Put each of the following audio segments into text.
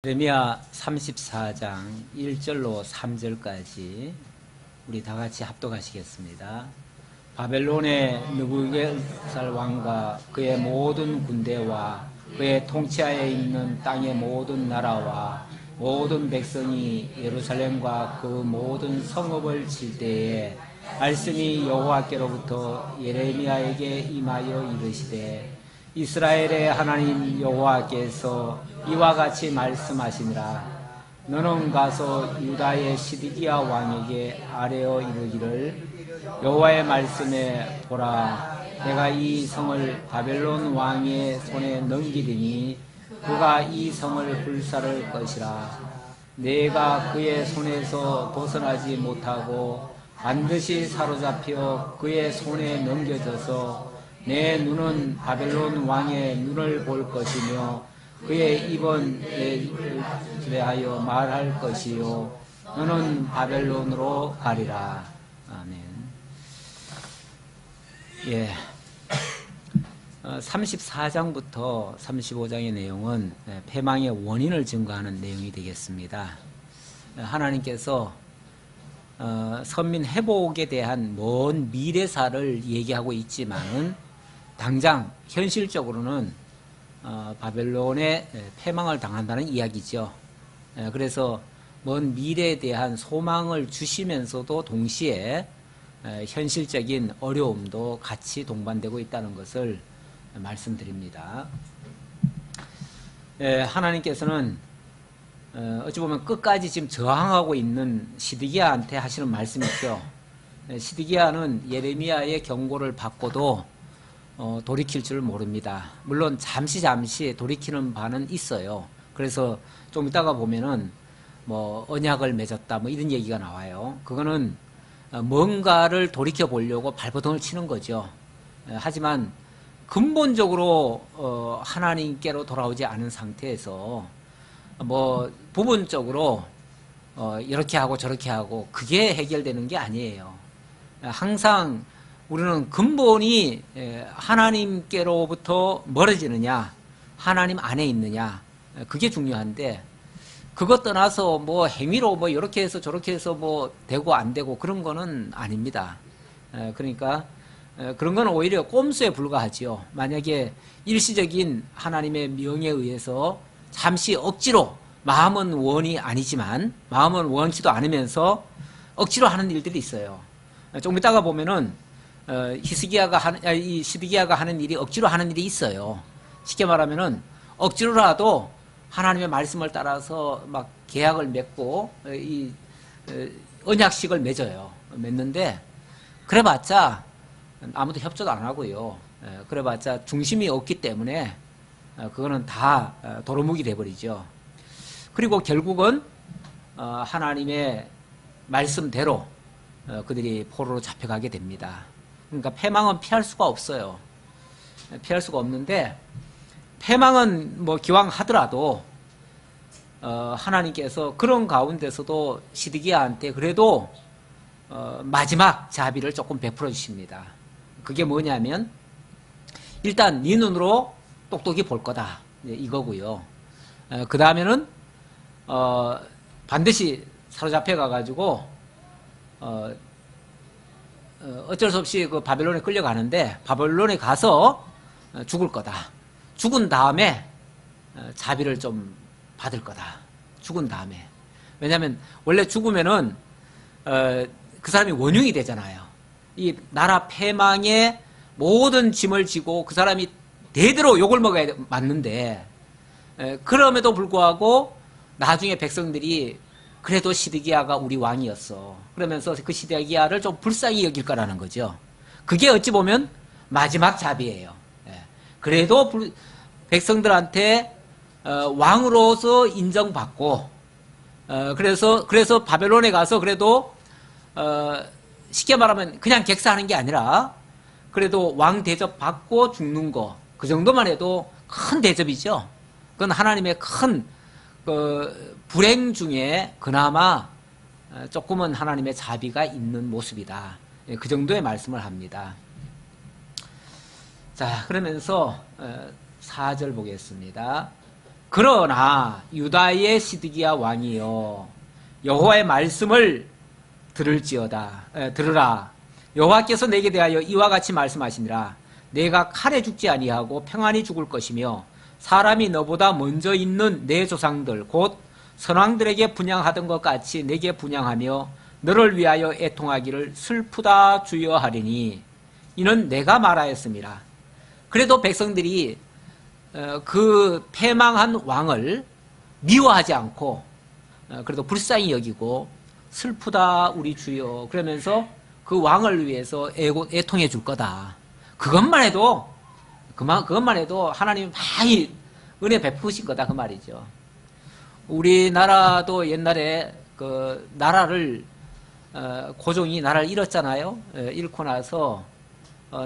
예레미야 34장 1절로 3절까지 우리 다 같이 합독하시겠습니다. 바벨론의 느부갓네살 왕과 그의 모든 군대와 그의 통치하에 있는 땅의 모든 나라와 모든 백성이 예루살렘과 그 모든 성읍을 칠 때에 말씀이 여호와께로부터 예레미야에게 임하여 이르시되, 이스라엘의 하나님 여호와께서 이와 같이 말씀하시니라. 너는 가서 유다의 시드기야 왕에게 아뢰어 이르기를, 여호와의 말씀에 보라, 내가 이 성을 바벨론 왕의 손에 넘기리니 그가 이 성을 불사를 것이라. 내가 그의 손에서 벗어나지 못하고 반드시 사로잡혀 그의 손에 넘겨져서 내 눈은 바벨론 왕의 눈을 볼 것이며 그의 입은 내 입을 대하여 말할 것이요 너는 바벨론으로 가리라. 아멘. 예. 34장부터 35장의 내용은 패망의 원인을 증거하는 내용이 되겠습니다. 하나님께서 선민 회복에 대한 먼 미래사를 얘기하고 있지만은 당장 현실적으로는 바벨론의 패망을 당한다는 이야기죠. 그래서 먼 미래에 대한 소망을 주시면서도 동시에 현실적인 어려움도 같이 동반되고 있다는 것을 말씀드립니다. 하나님께서는 어찌 보면 끝까지 지금 저항하고 있는 시드기야한테 하시는 말씀이죠. 시드기야는 예레미야의 경고를 받고도 돌이킬 줄 모릅니다. 물론 잠시 돌이키는 바는 있어요. 그래서 좀 이따가 보면은 뭐 언약을 맺었다 뭐 이런 얘기가 나와요. 그거는 뭔가를 돌이켜 보려고 발버둥을 치는 거죠. 하지만 근본적으로 하나님께로 돌아오지 않은 상태에서 뭐 부분적으로 이렇게 하고 저렇게 하고 그게 해결되는 게 아니에요. 항상 우리는 근본이 하나님께로부터 멀어지느냐, 하나님 안에 있느냐, 그게 중요한데, 그것 떠나서 뭐 행위로 뭐 이렇게 해서 저렇게 해서 뭐 되고 안 되고 그런 거는 아닙니다. 그러니까 그런 건 오히려 꼼수에 불과하지요. 만약에 일시적인 하나님의 명에 의해서 잠시 억지로, 마음은 원이 아니지만 마음은 원치도 않으면서 억지로 하는 일들이 있어요. 조금 이따가 보면은 이 시드기야가 하는 일이 억지로 하는 일이 있어요. 쉽게 말하면은 억지로라도 하나님의 말씀을 따라서 막 계약을 맺고 이 언약식을 맺어요. 맺는데 그래봤자 아무도 협조도 안 하고요. 그래봤자 중심이 없기 때문에 그거는 다 도루묵이 돼버리죠. 그리고 결국은 하나님의 말씀대로 그들이 포로로 잡혀가게 됩니다. 그러니까 패망은 피할 수가 없어요. 피할 수가 없는데, 패망은 뭐 기왕 하더라도 하나님께서 그런 가운데서도 시드기야한테 그래도 마지막 자비를 조금 베풀어 주십니다. 그게 뭐냐면 일단 네 눈으로 똑똑히 볼 거다, 이거고요. 그 다음에는 반드시 사로잡혀 가가지고 어쩔 수 없이 그 바벨론에 끌려가는데 바벨론에 가서 죽을 거다. 죽은 다음에 자비를 좀 받을 거다. 죽은 다음에. 왜냐하면 원래 죽으면은 그 사람이 원흉이 되잖아요. 이 나라 패망의 모든 짐을 지고 그 사람이 대대로 욕을 먹어야 맞는데, 그럼에도 불구하고 나중에 백성들이 그래도 시드기야가 우리 왕이었어, 그러면서 그 시드기야를 좀 불쌍히 여길 거라는 거죠. 그게 어찌 보면 마지막 자비예요. 그래도 백성들한테 왕으로서 인정받고, 그래서 바벨론에 가서 그래도 쉽게 말하면 그냥 객사하는 게 아니라 그래도 왕 대접 받고 죽는 거, 그 정도만 해도 큰 대접이죠. 그건 하나님의 큰 불행 중에 그나마 조금은 하나님의 자비가 있는 모습이다. 그 정도의 말씀을 합니다. 자, 그러면서 4절 보겠습니다. 그러나 유다의 시드기야 왕이여 여호와의 말씀을 들으라. 여호와께서 내게 대하여 이와 같이 말씀하시니라. 내가 칼에 죽지 아니하고 평안히 죽을 것이며 사람이 너보다 먼저 있는 내 조상들 곧 선왕들에게 분향하던 것 같이 내게 분향하며 너를 위하여 애통하기를 슬프다 주여 하리니 이는 내가 말하였습니다. 그래도 백성들이 그 패망한 왕을 미워하지 않고 그래도 불쌍히 여기고 슬프다 우리 주여 그러면서 그 왕을 위해서 애통해 줄 거다. 그것만 해도 하나님이 많이 은혜 베푸신 거다 그 말이죠. 우리나라도 옛날에 그 나라를 고종이 나라를 잃었잖아요. 잃고 나서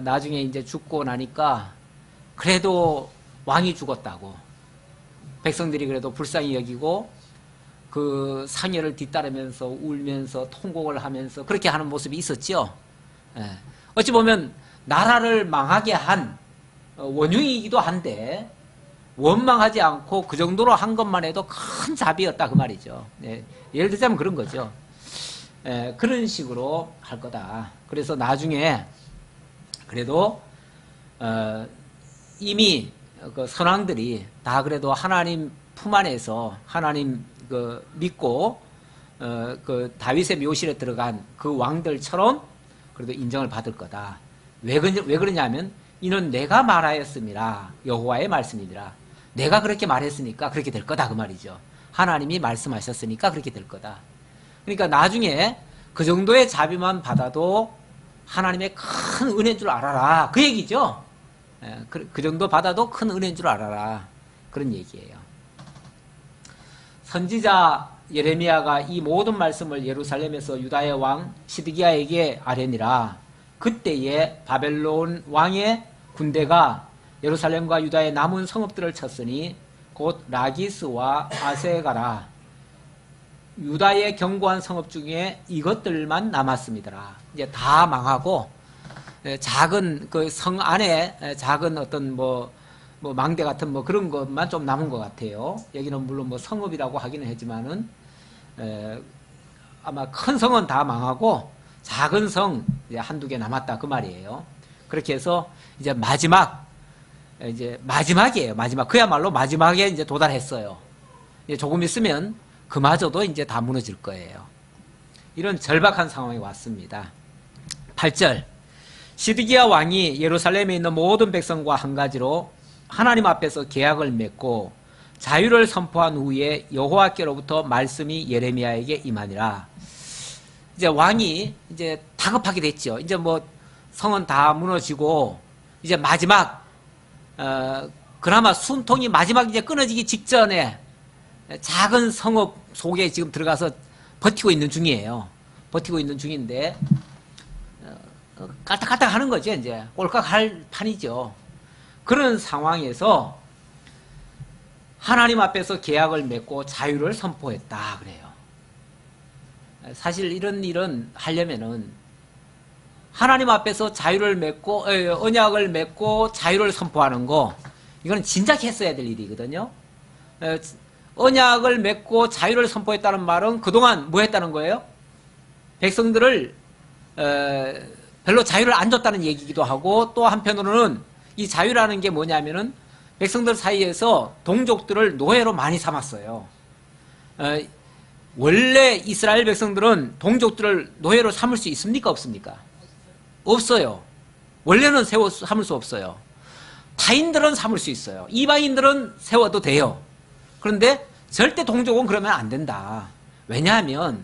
나중에 이제 죽고 나니까 그래도 왕이 죽었다고 백성들이 그래도 불쌍히 여기고 그 상여를 뒤따르면서 울면서 통곡을 하면서 그렇게 하는 모습이 있었죠. 어찌 보면 나라를 망하게 한 원흉이기도 한데 원망하지 않고 그 정도로 한 것만 해도 큰 자비였다 그 말이죠. 예를 들자면 그런 거죠. 그런 식으로 할 거다. 그래서 나중에 그래도 이미 그 선왕들이 다 그래도 하나님 품 안에서 하나님 그 믿고 그 다윗의 묘실에 들어간 그 왕들처럼 그래도 인정을 받을 거다. 왜 그러냐면 이는 내가 말하였습니다. 여호와의 말씀이니라. 내가 그렇게 말했으니까 그렇게 될 거다 그 말이죠. 하나님이 말씀하셨으니까 그렇게 될 거다. 그러니까 나중에 그 정도의 자비만 받아도 하나님의 큰 은혜인 줄 알아라 그 얘기죠. 그 정도 받아도 큰 은혜인 줄 알아라 그런 얘기예요. 선지자 예레미야가 이 모든 말씀을 예루살렘에서 유다의 왕 시드기야에게 아뢰니라. 그때에 바벨론 왕의 군대가 예루살렘과 유다의 남은 성읍들을 쳤으니 곧 라기스와 아세가라 유다의 견고한 성읍 중에 이것들만 남았습니다. 이제 다 망하고 작은 그 성 안에 작은 어떤 뭐 망대 같은 뭐 그런 것만 좀 남은 것 같아요. 여기는 물론 뭐 성읍이라고 하기는 하지만은 아마 큰 성은 다 망하고 작은 성 이제 한두 개 남았다 그 말이에요. 그렇게 해서 이제 마지막이에요. 마지막 그야말로 마지막에 이제 도달했어요. 이제 조금 있으면 그마저도 이제 다 무너질 거예요. 이런 절박한 상황이 왔습니다. 8절 시드기야 왕이 예루살렘에 있는 모든 백성과 한 가지로 하나님 앞에서 계약을 맺고 자유를 선포한 후에 여호와께로부터 말씀이 예레미야에게 임하니라. 이제 왕이 이제 다급하게 됐죠. 이제 뭐 성은 다 무너지고 이제 마지막 그나마 숨통이 마지막 이제 끊어지기 직전에 작은 성읍 속에 지금 들어가서 버티고 있는 중이에요. 버티고 있는 중인데 깔딱깔딱 하는 거죠. 이제 꼴깍할 판이죠. 그런 상황에서 하나님 앞에서 계약을 맺고 자유를 선포했다 그래요. 사실 이런 일은 하려면은 하나님 앞에서 자유를 맺고 언약을 맺고 자유를 선포하는 거 이거는 진작 했어야 될 일이거든요. 언약을 맺고 자유를 선포했다는 말은 그동안 뭐 했다는 거예요? 백성들을 별로 자유를 안 줬다는 얘기기도 하고 또 한편으로는 이 자유라는 게 뭐냐면은 백성들 사이에서 동족들을 노예로 많이 삼았어요. 원래 이스라엘 백성들은 동족들을 노예로 삼을 수 있습니까? 없습니까? 없어요. 원래는 삼을 수 없어요. 타인들은 삼을 수 있어요. 이방인들은 세워도 돼요. 그런데 절대 동족은 그러면 안 된다. 왜냐하면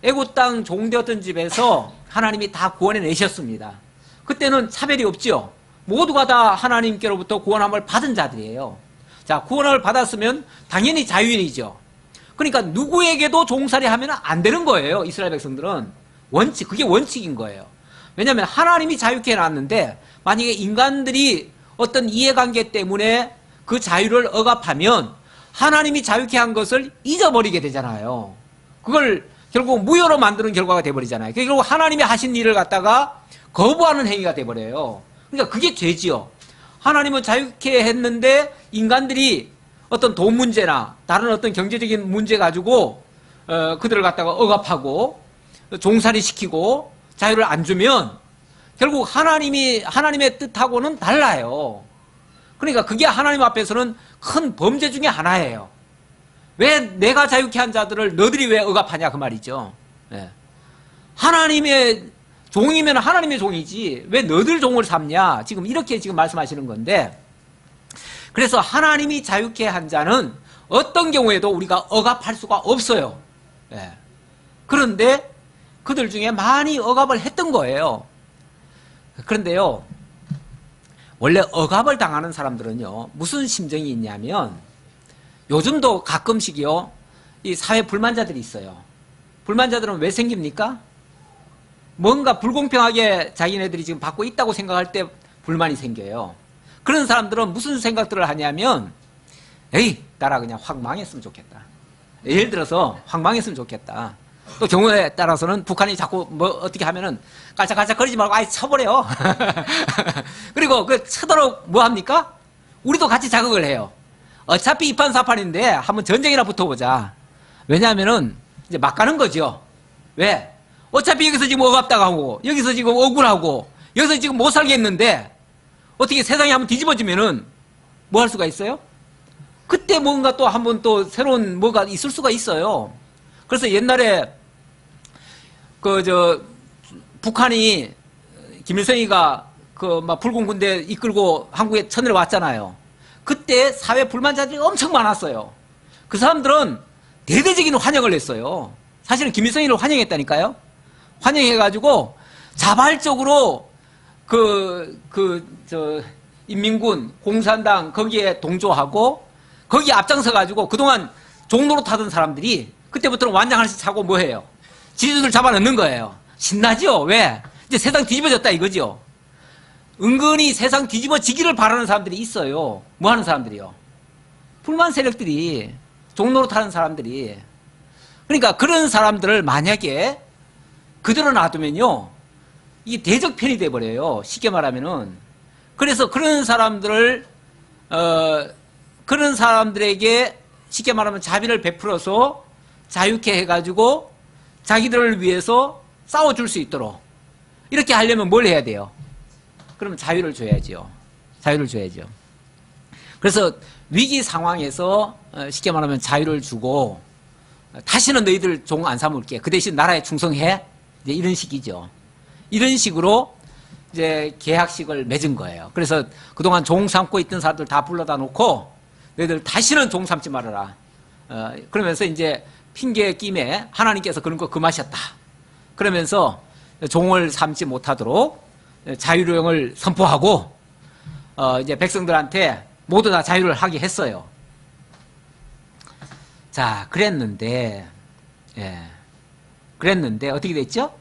애굽 땅 종되었던 집에서 하나님이 다 구원해 내셨습니다. 그때는 차별이 없죠. 모두가 다 하나님께로부터 구원함을 받은 자들이에요. 자, 구원함을 받았으면 당연히 자유인이죠. 그러니까 누구에게도 종살이 하면 안 되는 거예요. 이스라엘 백성들은. 그게 원칙인 거예요. 왜냐하면 하나님이 자유케 해놨는데 만약에 인간들이 어떤 이해관계 때문에 그 자유를 억압하면 하나님이 자유케 한 것을 잊어버리게 되잖아요. 그걸 결국 무효로 만드는 결과가 돼버리잖아요. 결국 하나님이 하신 일을 갖다가 거부하는 행위가 돼버려요. 그러니까 그게 죄지요. 하나님은 자유케 했는데 인간들이 어떤 돈 문제나 다른 어떤 경제적인 문제 가지고 그들을 갖다가 억압하고 종살이 시키고 자유를 안 주면 결국 하나님의 뜻하고는 달라요. 그러니까 그게 하나님 앞에서는 큰 범죄 중에 하나예요. 왜 내가 자유케 한 자들을 너들이 왜 억압하냐 그 말이죠. 예. 하나님의 종이면 하나님의 종이지 왜 너들 종을 삼냐 지금 이렇게 지금 말씀하시는 건데, 그래서 하나님이 자유케 한 자는 어떤 경우에도 우리가 억압할 수가 없어요. 예. 그런데 그들 중에 많이 억압을 했던 거예요. 그런데요, 원래 억압을 당하는 사람들은요 무슨 심정이 있냐면, 요즘도 가끔씩요 이 사회 불만자들이 있어요. 불만자들은 왜 생깁니까? 뭔가 불공평하게 자기네들이 지금 받고 있다고 생각할 때 불만이 생겨요. 그런 사람들은 무슨 생각들을 하냐면, 에이 나라 그냥 확 망했으면 좋겠다. 예를 들어서 확 망했으면 좋겠다. 또 경우에 따라서는 북한이 자꾸 뭐 어떻게 하면은 깔짝깔짝 거리지 말고 아예 쳐버려요. 그리고 그 쳐도록 뭐 합니까? 우리도 같이 자극을 해요. 어차피 이판사판인데 한번 전쟁이나 붙어보자. 왜냐하면은 이제 막 가는 거죠. 왜? 어차피 여기서 지금 억압당하고 여기서 지금 억울하고 여기서 지금 못 살겠는데 어떻게 세상이 한번 뒤집어지면은 뭐 할 수가 있어요? 그때 뭔가 또 한번 또 새로운 뭐가 있을 수가 있어요. 그래서 옛날에 북한이 김일성이가 그 막 붉은 군대 이끌고 한국에 쳐내려왔잖아요. 그때 사회 불만자들이 엄청 많았어요. 그 사람들은 대대적인 환영을 했어요. 사실은 김일성이를 환영했다니까요. 환영해가지고 자발적으로 인민군, 공산당 거기에 동조하고 거기에 앞장서가지고 그동안 종로로 타던 사람들이 그때부터는 완장 하나씩 차고 뭐 해요? 지지들 잡아넣는 거예요. 신나죠? 왜? 이제 세상 뒤집어졌다 이거죠. 은근히 세상 뒤집어지기를 바라는 사람들이 있어요. 뭐 하는 사람들이요? 불만 세력들이, 종로로 타는 사람들이. 그러니까 그런 사람들을 만약에 그대로 놔두면요 이게 대적편이 돼버려요. 쉽게 말하면은. 그래서 그런 사람들에게 쉽게 말하면 자비를 베풀어서 자유케 해가지고 자기들을 위해서 싸워줄 수 있도록 이렇게 하려면 뭘 해야 돼요? 그러면 자유를 줘야죠. 자유를 줘야죠. 그래서 위기 상황에서 쉽게 말하면 자유를 주고 다시는 너희들 종 안 삼을게. 그 대신 나라에 충성해. 이제 이런 식이죠. 이런 식으로 이제 계약식을 맺은 거예요. 그래서 그동안 종 삼고 있던 사람들 다 불러다 놓고 너희들 다시는 종 삼지 말아라. 그러면서 이제 핑계 김에 하나님께서 그런 거 금하셨다. 그러면서 종을 삼지 못하도록 자유령을 선포하고 이제 백성들한테 모두 다 자유를 하게 했어요. 자, 그랬는데 어떻게 됐죠?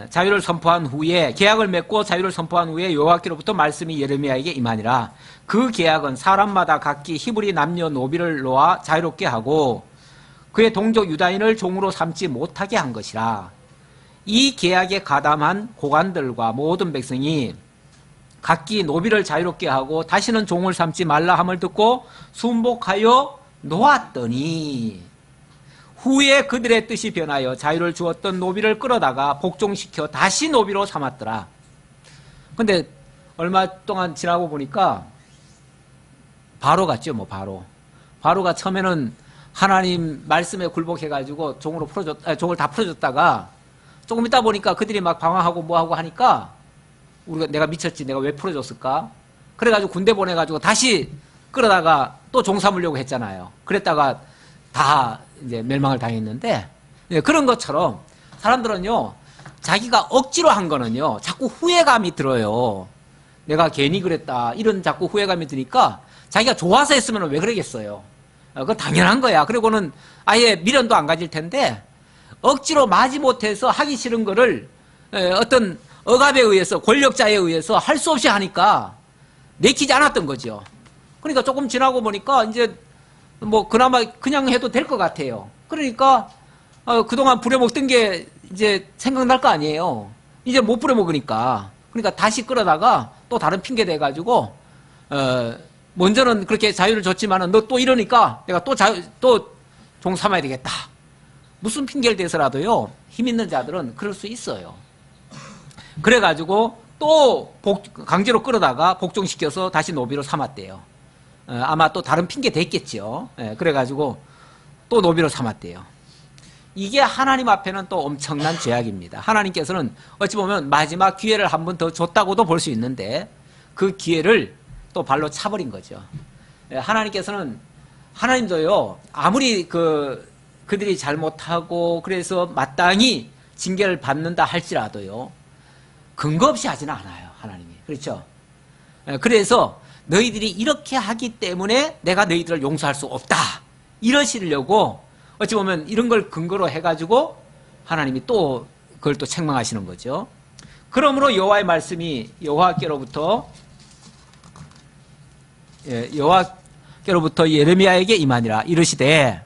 자유를 선포한 후에 계약을 맺고 자유를 선포한 후에 여호와께로부터 말씀이 예레미야에게 임하니라. 그 계약은 사람마다 각기 히브리 남녀 노비를 놓아 자유롭게 하고 그의 동족 유다인을 종으로 삼지 못하게 한 것이라. 이 계약에 가담한 고관들과 모든 백성이 각기 노비를 자유롭게 하고 다시는 종을 삼지 말라 함을 듣고 순복하여 놓았더니 후에 그들의 뜻이 변하여 자유를 주었던 노비를 끌어다가 복종시켜 다시 노비로 삼았더라. 근데 얼마 동안 지나고 보니까 바로 같죠. 뭐 바로가 처음에는 하나님 말씀에 굴복해가지고 종을 다 풀어줬다가 조금 있다 보니까 그들이 막 방황하고 뭐하고 하니까 내가 미쳤지, 내가 왜 풀어줬을까? 그래가지고 군대 보내가지고 다시 끌어다가 또 종 삼으려고 했잖아요. 그랬다가 다 이제 멸망을 당했는데, 그런 것처럼 사람들은요 자기가 억지로 한 거는요 자꾸 후회감이 들어요. 내가 괜히 그랬다 이런 자꾸 후회감이 드니까 자기가 좋아서 했으면 왜 그러겠어요. 그건 당연한 거야. 그리고는 아예 미련도 안 가질 텐데 억지로 마지못해서 하기 싫은 거를 어떤 억압에 의해서, 권력자에 의해서 할 수 없이 하니까 내키지 않았던 거죠. 그러니까 조금 지나고 보니까 이제 뭐 그나마 그냥 해도 될 것 같아요. 그러니까 그동안 부려먹던 게 이제 생각날 거 아니에요. 이제 못 부려먹으니까. 그러니까 다시 끌어다가 또 다른 핑계 대가지고 먼저는 그렇게 자유를 줬지만은 너 또 이러니까 내가 또 종 삼아야 되겠다. 무슨 핑계를 대서라도요, 힘 있는 자들은 그럴 수 있어요. 그래가지고 또 강제로 끌어다가 복종시켜서 다시 노비로 삼았대요. 아마 또 다른 핑계 댔겠죠. 그래가지고 또 노비로 삼았대요. 이게 하나님 앞에는 또 엄청난 죄악입니다. 하나님께서는 어찌 보면 마지막 기회를 한 번 더 줬다고도 볼 수 있는데 그 기회를 또 발로 차버린 거죠. 하나님께서는, 하나님도요, 아무리 그들이 잘못하고 그래서 마땅히 징계를 받는다 할지라도요, 근거 없이 하지는 않아요, 하나님이. 그렇죠? 그래서 너희들이 이렇게 하기 때문에 내가 너희들을 용서할 수 없다, 이러시려고 어찌 보면 이런 걸 근거로 해가지고 하나님이 또 그걸 또 책망하시는 거죠. 그러므로 여호와의 말씀이 여호와께로부터 예레미야에게 임하니라. 이르시되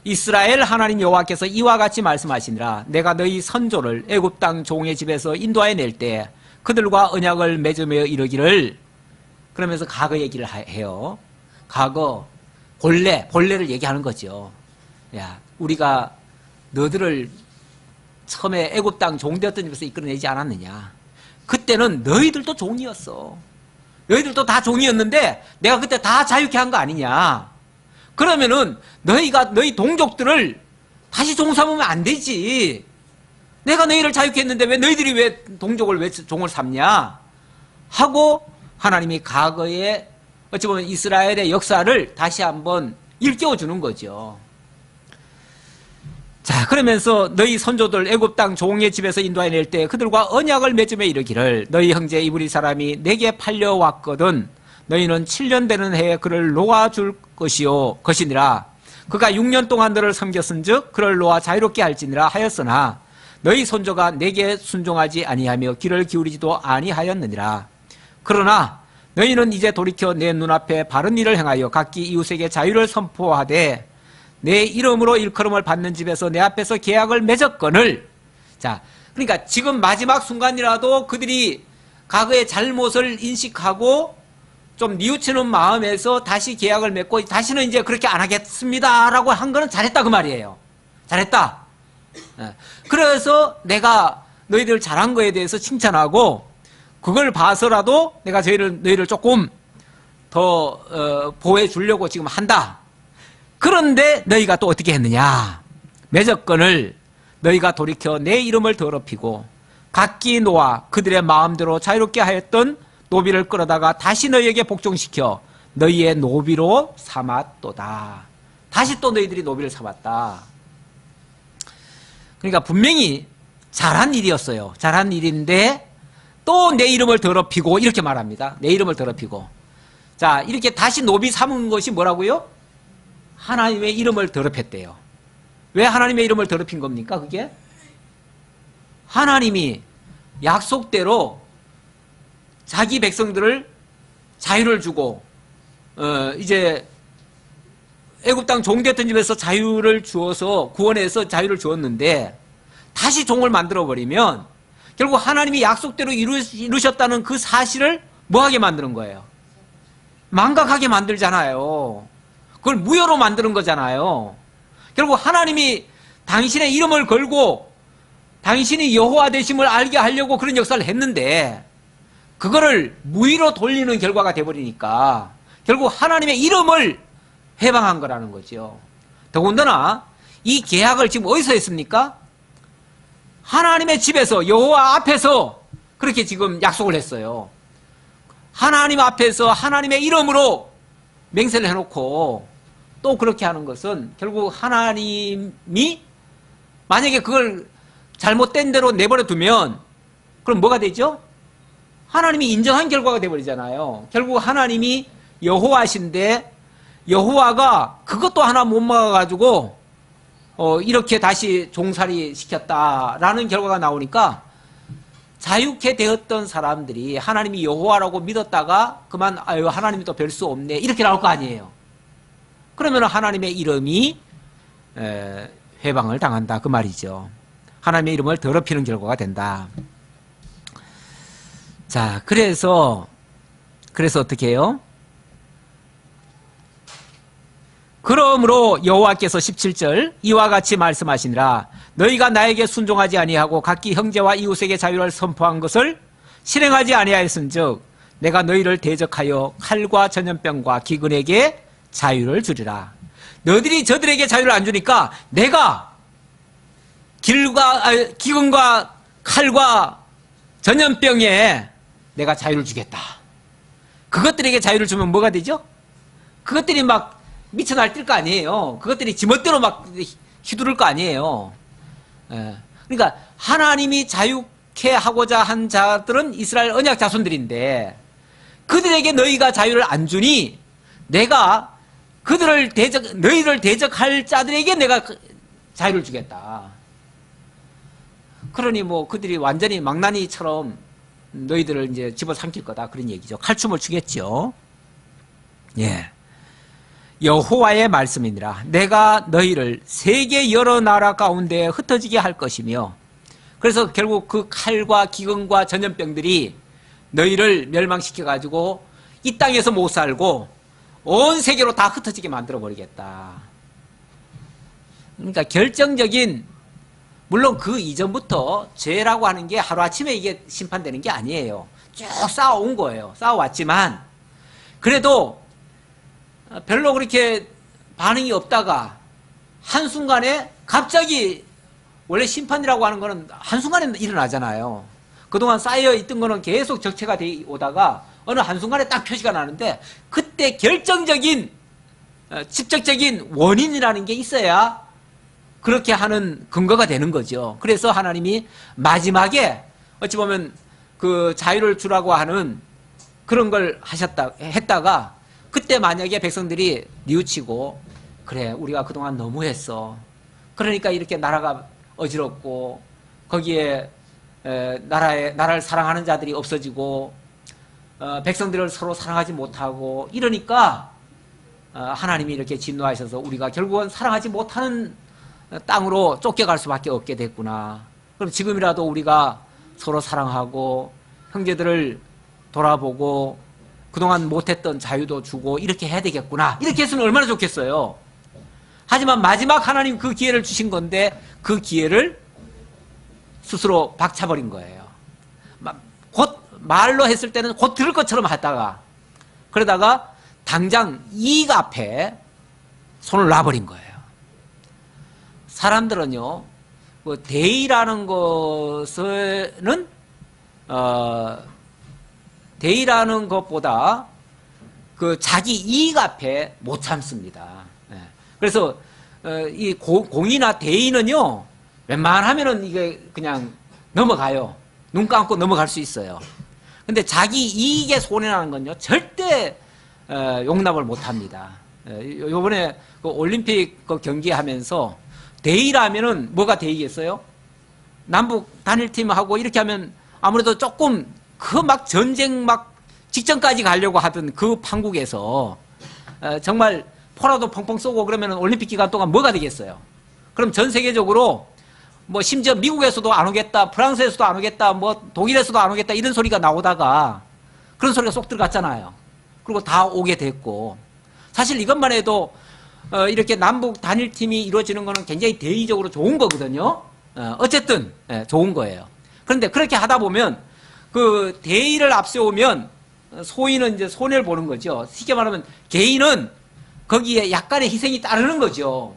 이스라엘 하나님 여호와께서 이와 같이 말씀하시니라. 내가 너희 선조를 애굽 땅 종의 집에서 인도하여 낼 때 그들과 언약을 맺으며 이르기를, 그러면서 과거 얘기를 해요. 과거 본래를 얘기하는 거죠. 야, 우리가 너들을 처음에 애굽 땅 종되었던 집에서 이끌어내지 않았느냐. 그때는 너희들도 종이었어. 너희들도 다 종이었는데 내가 그때 다 자유케 한 거 아니냐. 그러면은 너희 동족들을 다시 종 삼으면 안 되지. 내가 너희를 자유케 했는데 왜 너희들이 왜 종을 삼냐 하고 하나님이 과거에 어찌 보면 이스라엘의 역사를 다시 한번 일깨워 주는 거죠. 자, 그러면서 너희 선조들 애굽 땅 종의 집에서 인도해 낼 때 그들과 언약을 맺으며 이르기를, 너희 형제 이브리 사람이 내게 팔려왔거든 너희는 7년 되는 해에 그를 놓아줄 것이니라. 그가 6년 동안 너를 섬겼은즉 그를 놓아 자유롭게 할지니라 하였으나 너희 손조가 내게 순종하지 아니하며 귀를 기울이지도 아니하였느니라. 그러나 너희는 이제 돌이켜 내 눈앞에 바른 일을 행하여 각기 이웃에게 자유를 선포하되 내 이름으로 일컬음을 받는 집에서 내 앞에서 계약을 맺었거늘. 자, 그러니까 지금 마지막 순간이라도 그들이 과거의 잘못을 인식하고 좀 뉘우치는 마음에서 다시 계약을 맺고 다시는 이제 그렇게 안 하겠습니다 라고 한 거는 잘했다 그 말이에요. 잘했다. 그래서 내가 너희들 잘한 거에 대해서 칭찬하고 그걸 봐서라도 내가 너희를 조금 더 보호해 주려고 지금 한다. 그런데 너희가 또 어떻게 했느냐. 맺었건을 너희가 돌이켜 내 이름을 더럽히고 각기 놓아 그들의 마음대로 자유롭게 하였던 노비를 끌어다가 다시 너희에게 복종시켜 너희의 노비로 삼았도다. 다시 또 너희들이 노비를 삼았다. 그러니까 분명히 잘한 일이었어요. 잘한 일인데 또 내 이름을 더럽히고 이렇게 말합니다. 내 이름을 더럽히고. 자, 이렇게 다시 노비 삼은 것이 뭐라고요? 하나님의 이름을 더럽혔대요. 왜 하나님의 이름을 더럽힌 겁니까? 그게 하나님이 약속대로 자기 백성들을 자유를 주고 이제 애굽 땅 종되었던 집에서 자유를 주어서 구원해서 자유를 주었는데 다시 종을 만들어 버리면 결국 하나님이 약속대로 이루셨다는 그 사실을 뭐하게 만드는 거예요? 망각하게 만들잖아요. 그걸 무효로 만드는 거잖아요. 결국 하나님이 당신의 이름을 걸고 당신이 여호와 되심을 알게 하려고 그런 역사를 했는데 그거를 무의로 돌리는 결과가 돼버리니까 결국 하나님의 이름을 해방한 거라는 거죠. 더군다나 이 계약을 지금 어디서 했습니까? 하나님의 집에서 여호와 앞에서 그렇게 지금 약속을 했어요. 하나님 앞에서 하나님의 이름으로 맹세를 해놓고 또 그렇게 하는 것은 결국 하나님이 만약에 그걸 잘못된 대로 내버려 두면 그럼 뭐가 되죠? 하나님이 인정한 결과가 되어버리잖아요. 결국 하나님이 여호와신데 여호와가 그것도 하나 못 막아가지고 이렇게 다시 종살이 시켰다라는 결과가 나오니까 자유케 되었던 사람들이 하나님이 여호와라고 믿었다가 그만 아유 하나님이 또 별 수 없네 이렇게 나올 거 아니에요. 그러면 하나님의 이름이 회방을 당한다 그 말이죠. 하나님의 이름을 더럽히는 결과가 된다. 자, 그래서 어떻게 해요? 그러므로 여호와께서 17절 이와 같이 말씀하시니라. 너희가 나에게 순종하지 아니하고 각기 형제와 이웃에게 자유를 선포한 것을 실행하지 아니하였은즉 내가 너희를 대적하여 칼과 전염병과 기근에게 자유를 주리라. 너희들이 저들에게 자유를 안 주니까 내가 기근과 칼과 전염병에 내가 자유를 주겠다. 그것들에게 자유를 주면 뭐가 되죠? 그것들이 막 미쳐 날뛸 거 아니에요. 그것들이 지멋대로 막 휘두를 거 아니에요. 그러니까 하나님이 자유케 하고자 한 자들은 이스라엘 언약 자손들인데 그들에게 너희가 자유를 안 주니 내가 너희를 대적할 자들에게 내가 자유를 주겠다. 그러니 뭐 그들이 완전히 망나니처럼 너희들을 이제 집어삼킬 거다. 그런 얘기죠. 칼춤을 추겠죠. 예. 여호와의 말씀이니라. 내가 너희를 세계 여러 나라 가운데 흩어지게 할 것이며, 그래서 결국 그 칼과 기근과 전염병들이 너희를 멸망시켜가지고 이 땅에서 못 살고 온 세계로 다 흩어지게 만들어버리겠다. 그러니까 결정적인, 물론 그 이전부터 죄라고 하는 게 하루아침에 이게 심판되는 게 아니에요. 쭉 쌓아온 거예요. 쌓아왔지만 그래도 별로 그렇게 반응이 없다가 한순간에 갑자기, 원래 심판이라고 하는 거는 한순간에 일어나잖아요. 그동안 쌓여있던 거는 계속 적체가 돼 오다가 어느 한순간에 딱 표시가 나는데, 그때 결정적인 직접적인 원인이라는 게 있어야 그렇게 하는 근거가 되는 거죠. 그래서 하나님이 마지막에 어찌 보면 그 자유를 주라고 하는 그런 걸 했다가 그때 만약에 백성들이 뉘우치고, 그래 우리가 그동안 너무했어, 그러니까 이렇게 나라가 어지럽고 거기에 나라를 사랑하는 자들이 없어지고 백성들을 서로 사랑하지 못하고 이러니까 하나님이 이렇게 진노하셔서 우리가 결국은 사랑하지 못하는 땅으로 쫓겨갈 수밖에 없게 됐구나. 그럼 지금이라도 우리가 서로 사랑하고 형제들을 돌아보고 그동안 못했던 자유도 주고 이렇게 해야 되겠구나. 이렇게 했으면 얼마나 좋겠어요. 하지만 마지막 하나님 그 기회를 주신 건데 그 기회를 스스로 박차버린 거예요. 곧 말로 했을 때는 곧 들을 것처럼 하다가, 그러다가 당장 이익 앞에 손을 놔버린 거예요. 사람들은요, 그 대의라는 것은 대의라는 것보다 그 자기 이익 앞에 못 참습니다. 그래서 이 공의나 대의는요, 웬만하면은 이게 그냥 넘어가요. 눈 감고 넘어갈 수 있어요. 근데 자기 이익에 손해나는 건요, 절대 용납을 못 합니다. 요번에 그 올림픽 그 경기하면서 대의라면은 뭐가 대의겠어요? 남북 단일팀하고 이렇게 하면 아무래도 조금 그 막 전쟁 막 직전까지 가려고 하던 그 판국에서 정말 포라도 펑펑 쏘고 그러면 올림픽 기간 동안 뭐가 되겠어요? 그럼 전 세계적으로 뭐 심지어 미국에서도 안 오겠다, 프랑스에서도 안 오겠다, 뭐 독일에서도 안 오겠다 이런 소리가 나오다가 그런 소리가 쏙 들어갔잖아요. 그리고 다 오게 됐고, 사실 이것만 해도 이렇게 남북 단일팀이 이루어지는 거는 굉장히 대의적으로 좋은 거거든요. 어쨌든 좋은 거예요. 그런데 그렇게 하다 보면 그 대의를 앞세우면 소인은 이제 손해를 보는 거죠. 쉽게 말하면 개인은 거기에 약간의 희생이 따르는 거죠.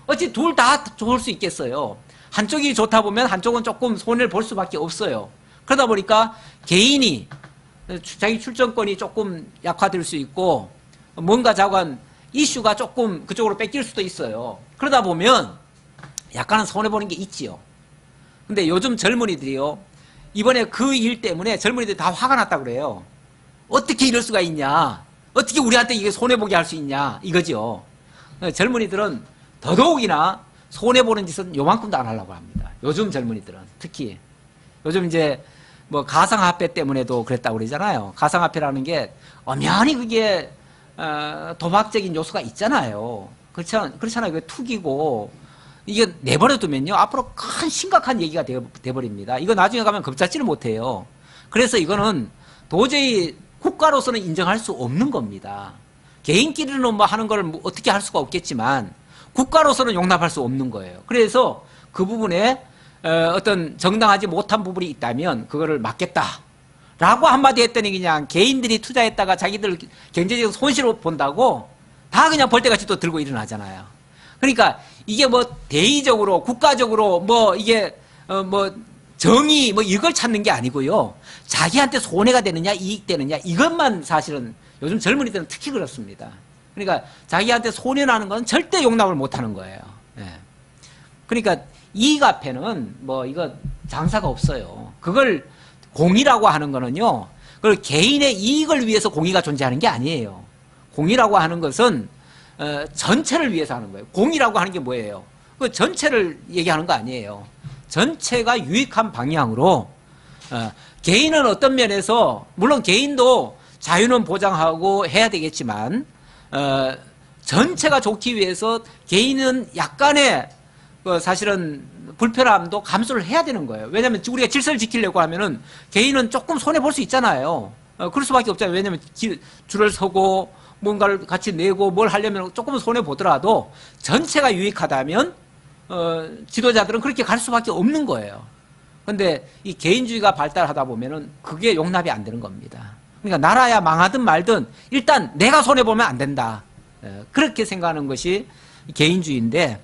어찌 둘 다 좋을 수 있겠어요. 한쪽이 좋다 보면 한쪽은 조금 손해를 볼 수밖에 없어요. 그러다 보니까 개인이 자기 출전권이 조금 약화될 수 있고 뭔가 자관 이슈가 조금 그쪽으로 뺏길 수도 있어요. 그러다 보면 약간은 손해보는 게 있지요. 근데 요즘 젊은이들이요, 이번에 그 일 때문에 젊은이들이 다 화가 났다 그래요. 어떻게 이럴 수가 있냐, 어떻게 우리한테 이게 손해보게 할 수 있냐 이거죠. 젊은이들은 더더욱이나 손해보는 짓은 요만큼도 안 하려고 합니다. 요즘 젊은이들은 특히 요즘 이제 뭐 가상화폐 때문에도 그랬다고 그러잖아요. 가상화폐라는 게 엄연히 그게 도박적인 요소가 있잖아요. 그렇잖아요. 그게 투기고, 이게 내버려두면요 앞으로 큰 심각한 얘기가 돼버립니다. 이거 나중에 가면 겁잡지를 못해요. 그래서 이거는 도저히 국가로서는 인정할 수 없는 겁니다. 개인끼리는 뭐 하는 걸 뭐 어떻게 할 수가 없겠지만 국가로서는 용납할 수 없는 거예요. 그래서 그 부분에 어떤 정당하지 못한 부분이 있다면 그거를 막겠다라고 한마디 했더니 그냥 개인들이 투자했다가 자기들 경제적 손실을 본다고 다 그냥 벌떼같이 또 들고 일어나잖아요. 그러니까 이게 뭐 대의적으로 국가적으로 뭐 이게 뭐 정의 뭐 이걸 찾는 게 아니고요. 자기한테 손해가 되느냐 이익 되느냐 이것만 사실은 요즘 젊은이들은 특히 그렇습니다. 그러니까 자기한테 손해나는 건 절대 용납을 못하는 거예요. 예. 그러니까 이익 앞에는 뭐 이거 장사가 없어요. 그걸 공의라고 하는 거는요. 그걸 개인의 이익을 위해서 공의가 존재하는 게 아니에요. 공의라고 하는 것은 전체를 위해서 하는 거예요. 공의라고 하는 게 뭐예요? 그 전체를 얘기하는 거 아니에요. 전체가 유익한 방향으로 개인은 어떤 면에서 물론 개인도 자유는 보장하고 해야 되겠지만 전체가 좋기 위해서 개인은 약간의 사실은 불편함도 감수를 해야 되는 거예요. 왜냐하면 우리가 질서를 지키려고 하면은 개인은 조금 손해 볼 수 있잖아요. 그럴 수밖에 없잖아요. 왜냐하면 줄을 서고 뭔가를 같이 내고 뭘 하려면 조금 손해 보더라도 전체가 유익하다면 지도자들은 그렇게 갈 수밖에 없는 거예요. 그런데 이 개인주의가 발달하다 보면은 그게 용납이 안 되는 겁니다. 그러니까 나라야 망하든 말든 일단 내가 손해 보면 안 된다. 그렇게 생각하는 것이 개인주의인데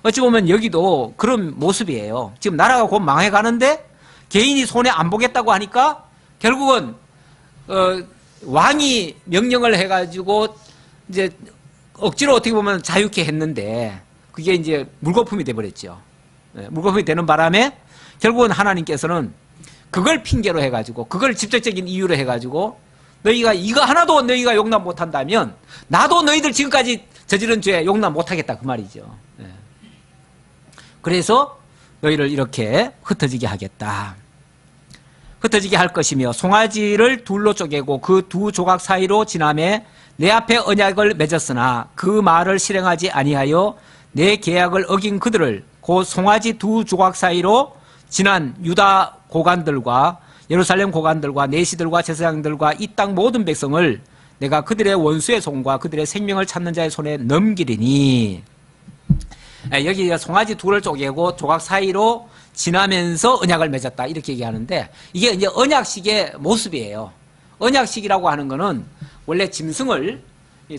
어찌 보면 여기도 그런 모습이에요. 지금 나라가 곧 망해가는데 개인이 손해 안 보겠다고 하니까 결국은 왕이 명령을 해가지고 이제 억지로 어떻게 보면 자유케 했는데 그게 이제 물거품이 돼버렸죠. 물거품이 되는 바람에 결국은 하나님께서는 그걸 핑계로 해가지고 그걸 직접적인 이유로 해가지고 너희가 이거 하나도 너희가 용납 못한다면 나도 너희들 지금까지 저지른 죄 용납 못하겠다 그 말이죠. 그래서 너희를 이렇게 흩어지게 하겠다. 흩어지게 할 것이며 송아지를 둘로 쪼개고 그 두 조각 사이로 지나매 내 앞에 언약을 맺었으나 그 말을 실행하지 아니하여 내 계약을 어긴 그들을 곧 송아지 두 조각 사이로 지난 유다 고관들과 예루살렘 고관들과 내시들과 제사장들과 이 땅 모든 백성을 내가 그들의 원수의 손과 그들의 생명을 찾는 자의 손에 넘기리니. 여기 송아지 둘을 쪼개고 조각 사이로 지나면서 언약을 맺었다 이렇게 얘기하는데 이게 이제 언약식의 모습이에요. 언약식이라고 하는 거는 원래 짐승을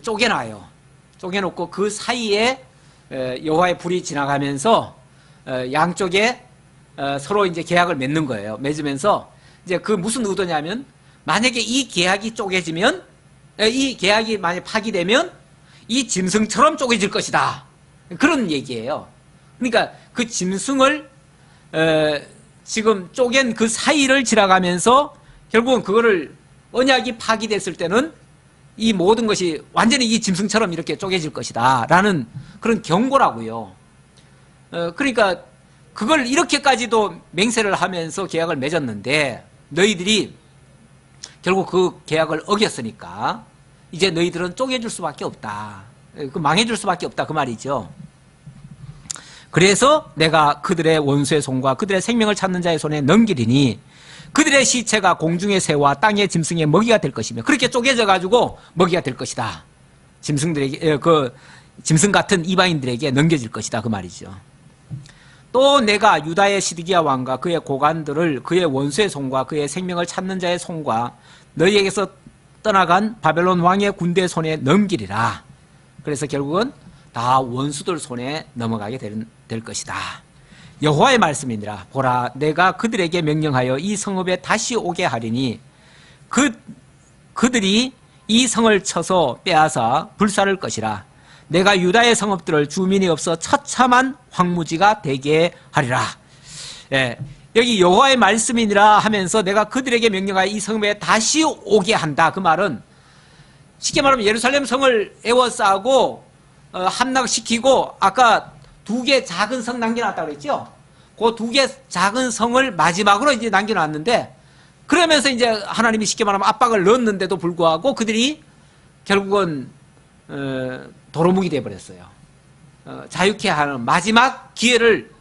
쪼개놔요. 쪼개놓고 그 사이에 여호와의 불이 지나가면서 양쪽에 서로 이제 계약을 맺는 거예요. 맺으면서 이제 그 무슨 의도냐면 만약에 이 계약이 쪼개지면 이 계약이 만약 파기되면 이 짐승처럼 쪼개질 것이다. 그런 얘기예요. 그러니까 그 짐승을 지금 쪼갠 그 사이를 지나가면서 결국은 그거를 언약이 파기됐을 때는 이 모든 것이 완전히 이 짐승처럼 이렇게 쪼개질 것이다 라는 그런 경고라고요. 그러니까 그걸 이렇게까지도 맹세를 하면서 계약을 맺었는데 너희들이 결국 그 계약을 어겼으니까 이제 너희들은 쪼개줄 수밖에 없다. 그 망해줄 수밖에 없다 그 말이죠. 그래서 내가 그들의 원수의 손과 그들의 생명을 찾는 자의 손에 넘기리니 그들의 시체가 공중의 새와 땅의 짐승의 먹이가 될 것이며 그렇게 쪼개져 가지고 먹이가 될 것이다. 짐승들에게 그 짐승 같은 이방인들에게 넘겨질 것이다 그 말이죠. 또 내가 유다의 시드기야 왕과 그의 고관들을 그의 원수의 손과 그의 생명을 찾는 자의 손과 너희에게서 떠나간 바벨론 왕의 군대의 손에 넘기리라. 그래서 결국은 다 원수들 손에 넘어가게 될 것이다. 여호와의 말씀이니라. 보라, 내가 그들에게 명령하여 이 성읍에 다시 오게 하리니 그들이 이 성을 쳐서 빼앗아 불살을 것이라. 내가 유다의 성읍들을 주민이 없어 처참한 황무지가 되게 하리라. 예, 여기 여호와의 말씀이니라 하면서 내가 그들에게 명령하여 이 성읍에 다시 오게 한다. 그 말은 쉽게 말하면 예루살렘 성을 에워싸고 함락시키고 아까 두 개 작은 성 남겨놨다고 그랬죠? 그 두 개 작은 성을 마지막으로 이제 남겨놨는데 그러면서 이제 하나님이 쉽게 말하면 압박을 넣었는데도 불구하고 그들이 결국은 도루묵이 되어버렸어요. 자유케 하는 마지막 기회를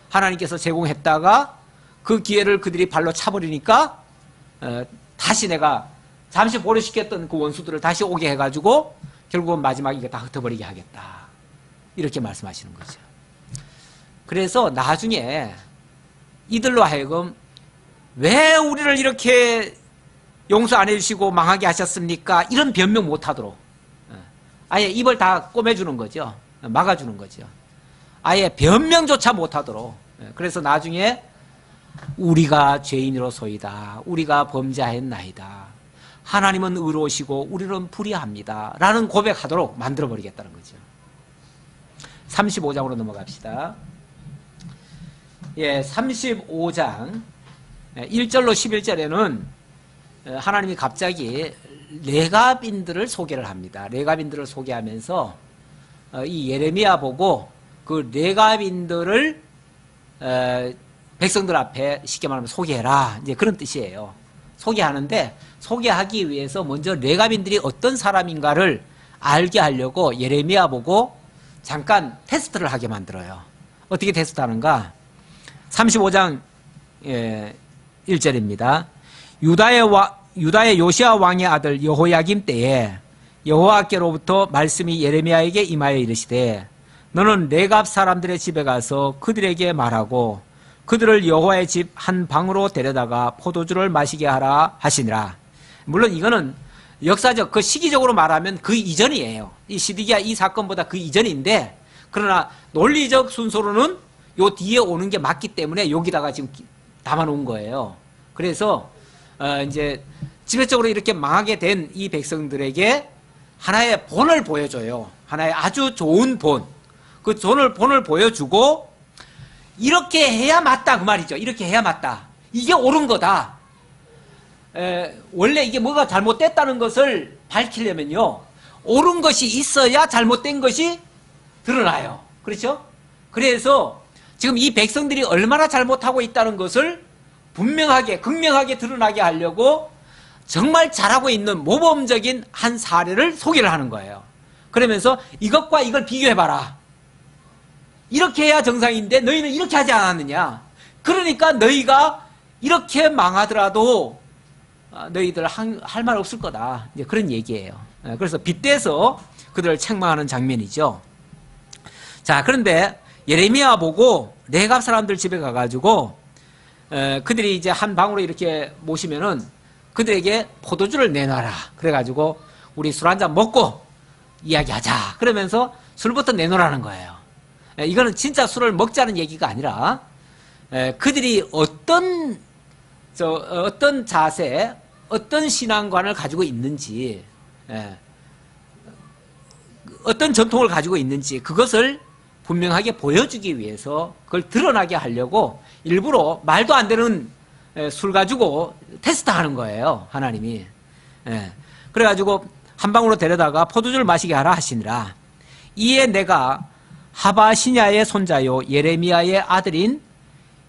하나님께서 제공했다가 그 기회를 그들이 발로 차버리니까 다시 내가 잠시 보류시켰던 그 원수들을 다시 오게 해가지고 결국은 마지막에 이거 다 흩어버리게 하겠다. 이렇게 말씀하시는 거죠. 그래서 나중에 이들로 하여금 왜 우리를 이렇게 용서 안 해주시고 망하게 하셨습니까? 이런 변명 못하도록 아예 입을 다 꼬매주는 거죠. 막아주는 거죠. 아예 변명조차 못하도록. 그래서 나중에 우리가 죄인으로소이다. 우리가 범죄하였나이다. 하나님은 의로우시고 우리는 불의합니다. 라는 고백하도록 만들어버리겠다는 거죠. 35장으로 넘어갑시다. 예, 35장 1절로 11절에는 하나님이 갑자기 레갑인들을 소개를 합니다. 레갑인들을 소개하면서 이 예레미야 보고 그 레갑인들을 백성들 앞에 쉽게 말하면 소개해라. 이제 그런 뜻이에요. 소개하는데 소개하기 위해서 먼저 레갑인들이 어떤 사람인가를 알게 하려고 예레미야 보고 잠깐 테스트를 하게 만들어요. 어떻게 테스트하는가? 35장 1절입니다. 유다의 요시야 왕의 아들 여호야김 때에 여호와께로부터 말씀이 예레미야에게 임하여 이르시되 너는 레갑 사람들의 집에 가서 그들에게 말하고 그들을 여호와의 집 한 방으로 데려다가 포도주를 마시게 하라 하시니라. 물론 이거는 역사적 그 시기적으로 말하면 그 이전이에요. 이 시드기야 이 사건보다 그 이전인데 그러나 논리적 순서로는 요 뒤에 오는 게 맞기 때문에 여기다가 지금 담아놓은 거예요. 그래서 이제 지배적으로 이렇게 망하게 된 이 백성들에게 하나의 본을 보여줘요. 하나의 아주 좋은 본. 그 본을 보여주고 이렇게 해야 맞다 그 말이죠. 이렇게 해야 맞다. 이게 옳은 거다. 원래 이게 뭐가 잘못됐다는 것을 밝히려면요. 옳은 것이 있어야 잘못된 것이 드러나요. 그렇죠? 그래서 지금 이 백성들이 얼마나 잘못하고 있다는 것을 분명하게 극명하게 드러나게 하려고 정말 잘하고 있는 모범적인 한 사례를 소개를 하는 거예요. 그러면서 이것과 이걸 비교해봐라. 이렇게 해야 정상인데 너희는 이렇게 하지 않았느냐. 그러니까 너희가 이렇게 망하더라도 너희들 할 말 없을 거다. 이제 그런 얘기예요. 그래서 빗대서 그들을 책망하는 장면이죠. 자, 그런데 예레미야 보고 레갑 사람들 집에 가가지고 그들이 이제 한 방으로 이렇게 모시면은 그들에게 포도주를 내놔라. 그래가지고 우리 술 한잔 먹고 이야기하자. 그러면서 술부터 내놓으라는 거예요. 이거는 진짜 술을 먹자는 얘기가 아니라 그들이 어떤 자세, 어떤 신앙관을 가지고 있는지, 어떤 전통을 가지고 있는지 그것을 분명하게 보여주기 위해서 그걸 드러나게 하려고 일부러 말도 안 되는 술 가지고 테스트하는 거예요. 하나님이. 그래가지고 한 방으로 데려다가 포도주를 마시게 하라 하시니라. 이에 내가 하바시냐의 손자요 예레미야의 아들인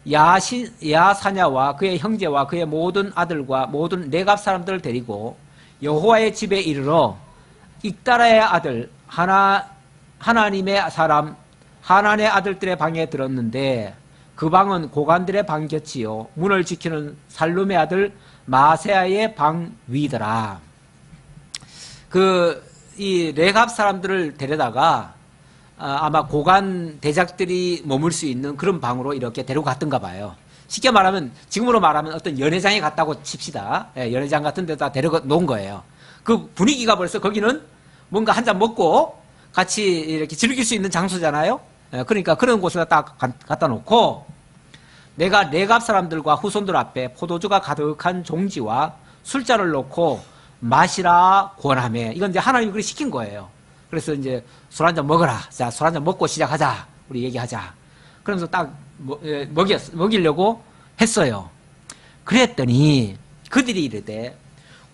야사냐와 그의 형제와 그의 모든 아들과 모든 레갑 사람들을 데리고 여호와의 집에 이르러 익다라의 아들 하나님의 사람 하난의 아들들의 방에 들었는데 그 방은 고관들의 방 곁이요 문을 지키는 살룸의 아들 마세야의 방 위더라. 이 레갑 사람들을 데려다가 아마 고관 대작들이 머물 수 있는 그런 방으로 이렇게 데리고 갔던가 봐요. 쉽게 말하면 지금으로 말하면 어떤 연회장에 갔다고 칩시다. 연회장 같은 데다 데려가 놓은 거예요. 그 분위기가 벌써 거기는 뭔가 한 잔 먹고 같이 이렇게 즐길 수 있는 장소잖아요. 그러니까 그런 곳에다 딱 갖다 놓고 내가 레갑 사람들과 후손들 앞에 포도주가 가득한 종지와 술잔을 놓고 마시라 권하매. 이건 이제 하나님이 그렇게 시킨 거예요. 그래서 이제 술 한잔 먹어라. 자, 술 한잔 먹고 시작하자. 우리 얘기하자. 그러면서 딱 먹이려고 했어요. 그랬더니 그들이 이르되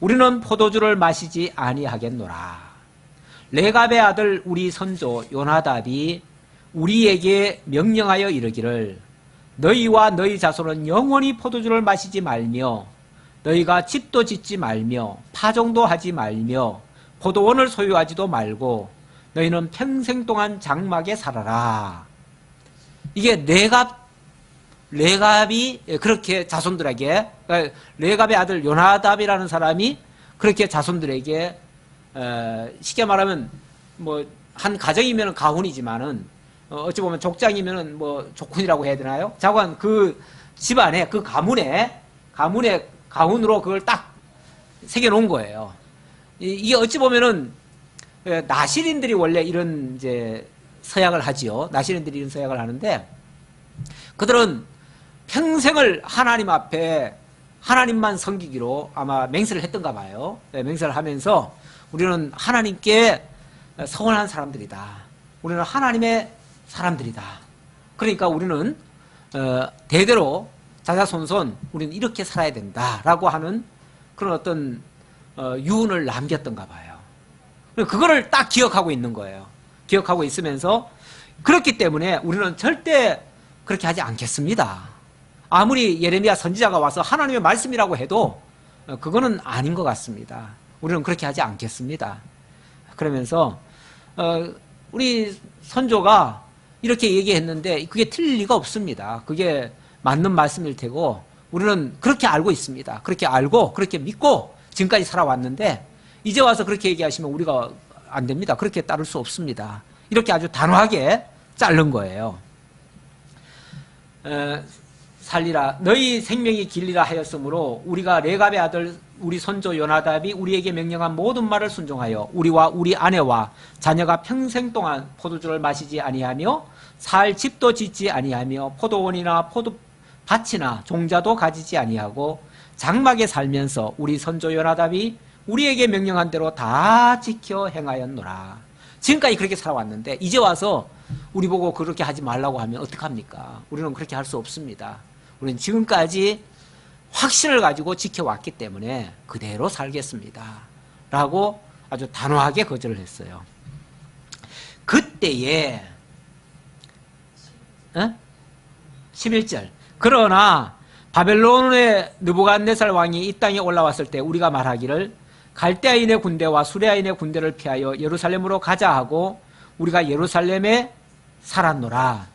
우리는 포도주를 마시지 아니하겠노라. 레갑의 아들 우리 선조 요나답이 우리에게 명령하여 이르기를 너희와 너희 자손은 영원히 포도주를 마시지 말며 너희가 집도 짓지 말며 파종도 하지 말며 포도원을 소유하지도 말고 너희는 평생 동안 장막에 살아라. 이게 레갑이 그렇게 자손들에게 레갑의 아들 요나답이라는 사람이 그렇게 자손들에게 쉽게 말하면 뭐 한 가정이면 가훈이지만은 어찌 보면 족장이면은 뭐 족훈이라고 해야 되나요? 자관 그 집안에 그 가문에 가훈으로 그걸 딱 새겨 놓은 거예요. 이게 어찌 보면은 나시린들이 원래 이런 이제 서약을 하지요. 나시린들이 이런 서약을 하는데 그들은 평생을 하나님 앞에 하나님만 섬기기로 아마 맹세를 했던가 봐요. 맹세를 하면서 우리는 하나님께 서원한 사람들이다. 우리는 하나님의 사람들이다. 그러니까 우리는 대대로 자자손손 우리는 이렇게 살아야 된다라고 하는 그런 어떤 유언을 남겼던가 봐요. 그거를 딱 기억하고 있는 거예요. 기억하고 있으면서 그렇기 때문에 우리는 절대 그렇게 하지 않겠습니다. 아무리 예레미야 선지자가 와서 하나님의 말씀이라고 해도 그거는 아닌 것 같습니다. 우리는 그렇게 하지 않겠습니다. 그러면서 우리 선조가 이렇게 얘기했는데 그게 틀릴 리가 없습니다. 그게 맞는 말씀일 테고 우리는 그렇게 알고 있습니다. 그렇게 알고 그렇게 믿고 지금까지 살아왔는데 이제 와서 그렇게 얘기하시면 우리가 안 됩니다. 그렇게 따를 수 없습니다. 이렇게 아주 단호하게 자른 거예요. 살리라 너희 생명이 길리라 하였으므로 우리가 레갑의 아들 우리 손조 요나답이 우리에게 명령한 모든 말을 순종하여 우리와 우리 아내와 자녀가 평생 동안 포도주를 마시지 아니하며 살 집도 짓지 아니하며 포도원이나 포도밭이나 종자도 가지지 아니하고 장막에 살면서 우리 손조 요나답이 우리에게 명령한 대로 다 지켜 행하였노라. 지금까지 그렇게 살아왔는데 이제 와서 우리 보고 그렇게 하지 말라고 하면 어떡합니까? 우리는 그렇게 할 수 없습니다. 우리는 지금까지 확신을 가지고 지켜왔기 때문에 그대로 살겠습니다. 라고 아주 단호하게 거절을 했어요. 그때에 11절 그러나 바벨론의 느부갓네살 왕이 이 땅에 올라왔을 때 우리가 말하기를 갈대아인의 군대와 수레아인의 군대를 피하여 예루살렘으로 가자 하고 우리가 예루살렘에 살았노라.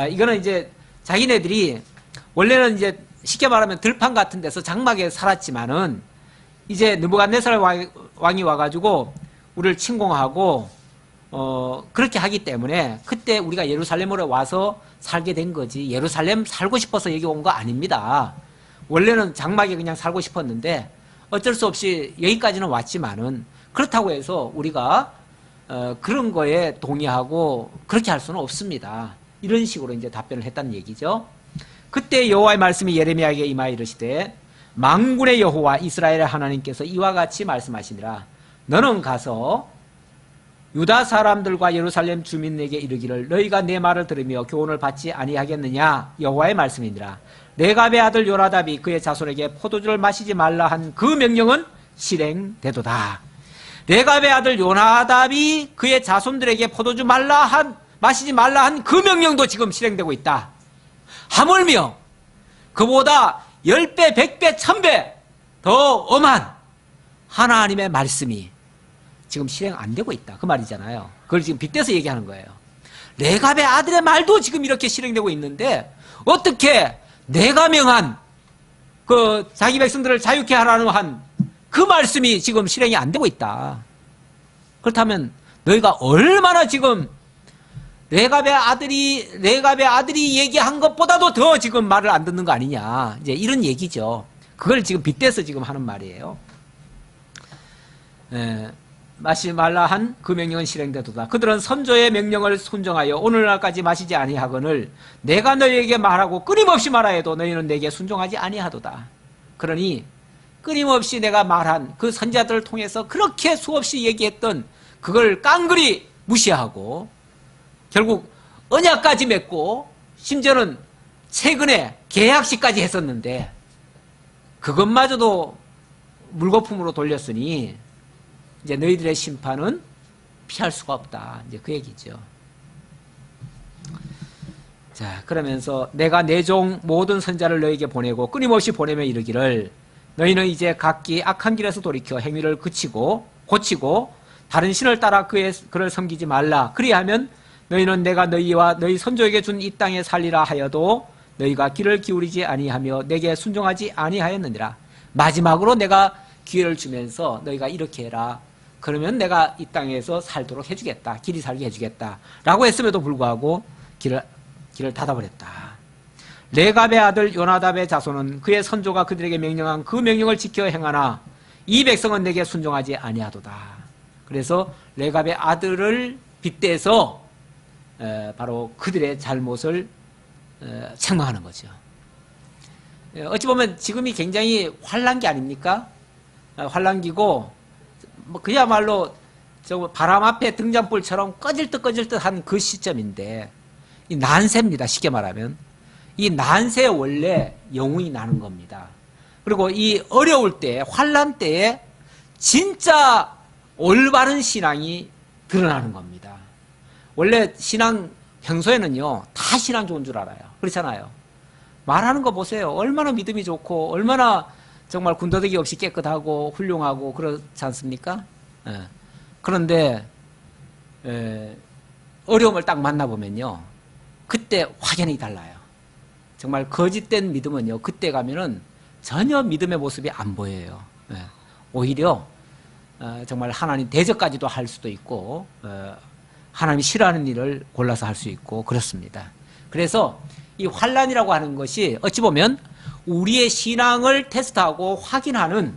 이거는 이제 자기네들이 원래는 이제 쉽게 말하면 들판 같은 데서 장막에 살았지만은 이제 느부갓네살 왕이 와가지고 우리를 침공하고 그렇게 하기 때문에 그때 우리가 예루살렘으로 와서 살게 된 거지 예루살렘 살고 싶어서 여기 온 거 아닙니다. 원래는 장막에 그냥 살고 싶었는데 어쩔 수 없이 여기까지는 왔지만은 그렇다고 해서 우리가 그런 거에 동의하고 그렇게 할 수는 없습니다. 이런 식으로 이제 답변을 했다는 얘기죠. 그때 여호와의 말씀이 예레미야에게 임하여 이르시되 만군의 여호와 이스라엘의 하나님께서 이와 같이 말씀하시니라. 너는 가서 유다 사람들과 예루살렘 주민에게 이르기를 너희가 내 말을 들으며 교훈을 받지 아니하겠느냐. 여호와의 말씀이니라. 레갑의 아들 요나답이 그의 자손에게 포도주를 마시지 말라 한 그 명령은 실행되도다. 레갑의 아들 요나답이 그의 자손들에게 포도주 마시지 말라 한 그 명령도 지금 실행되고 있다. 하물며 그보다 10배, 100배, 1000배 더 엄한 하나님의 말씀이 지금 실행 안 되고 있다. 그 말이잖아요. 그걸 지금 빗대서 얘기하는 거예요. 레갑의 아들의 말도 지금 이렇게 실행되고 있는데 어떻게 내가 명한 그 자기 백성들을 자유케 하라는 한 그 말씀이 지금 실행이 안 되고 있다. 그렇다면 너희가 얼마나 지금 레갑의 아들이 얘기한 것보다도 더 지금 말을 안 듣는 거 아니냐. 이제 이런 얘기죠. 그걸 지금 빗대서 지금 하는 말이에요. 마시지 말라 한 그 명령은 실행되도다. 그들은 선조의 명령을 순종하여 오늘날까지 마시지 아니하거늘 내가 너희에게 말하고 끊임없이 말하여도 너희는 내게 순종하지 아니하도다. 그러니 끊임없이 내가 말한 그 선지자들을 통해서 그렇게 수없이 얘기했던 그걸 깡그리 무시하고 결국 언약까지 맺고 심지어는 최근에 계약식까지 했었는데 그것마저도 물거품으로 돌렸으니 이제 너희들의 심판은 피할 수가 없다. 이제 그 얘기죠. 자, 그러면서 내가 내 종 모든 선자를 너희에게 보내고 끊임없이 보내며 이르기를 너희는 이제 각기 악한 길에서 돌이켜 행위를 고치고 다른 신을 따라 그를 섬기지 말라. 그리하면 너희는 내가 너희와 너희 선조에게 준 이 땅에 살리라 하여도 너희가 귀를 기울이지 아니하며 내게 순종하지 아니하였느니라. 마지막으로 내가 기회를 주면서 너희가 이렇게 해라. 그러면 내가 이 땅에서 살도록 해주겠다. 길이 살게 해주겠다. 라고 했음에도 불구하고 길을 닫아버렸다. 레갑의 아들 요나답의 자손은 그의 선조가 그들에게 명령한 그 명령을 지켜 행하나 이 백성은 내게 순종하지 아니하도다. 그래서 레갑의 아들을 빗대서 바로 그들의 잘못을 책망하는 거죠. 어찌 보면 지금이 굉장히 환란기 아닙니까? 환란기고 뭐 그야말로 저 바람 앞에 등잔불처럼 꺼질듯한 그 시점인데 이 난세입니다. 쉽게 말하면 이 난세 원래 영웅이 나는 겁니다. 그리고 이 어려울 때 환란 때에 진짜 올바른 신앙이 드러나는 겁니다. 원래 신앙 평소에는요 다 신앙 좋은 줄 알아요. 그렇잖아요. 말하는 거 보세요. 얼마나 믿음이 좋고 얼마나 정말 군더더기 없이 깨끗하고 훌륭하고 그렇지 않습니까? 그런데 어려움을 딱 만나보면요 그때 확연히 달라요. 정말 거짓된 믿음은요 그때 가면은 전혀 믿음의 모습이 안 보여요. 오히려 정말 하나님 대적까지도 할 수도 있고 하나님이 싫어하는 일을 골라서 할 수 있고 그렇습니다. 그래서 이 환란이라고 하는 것이 어찌 보면 우리의 신앙을 테스트하고 확인하는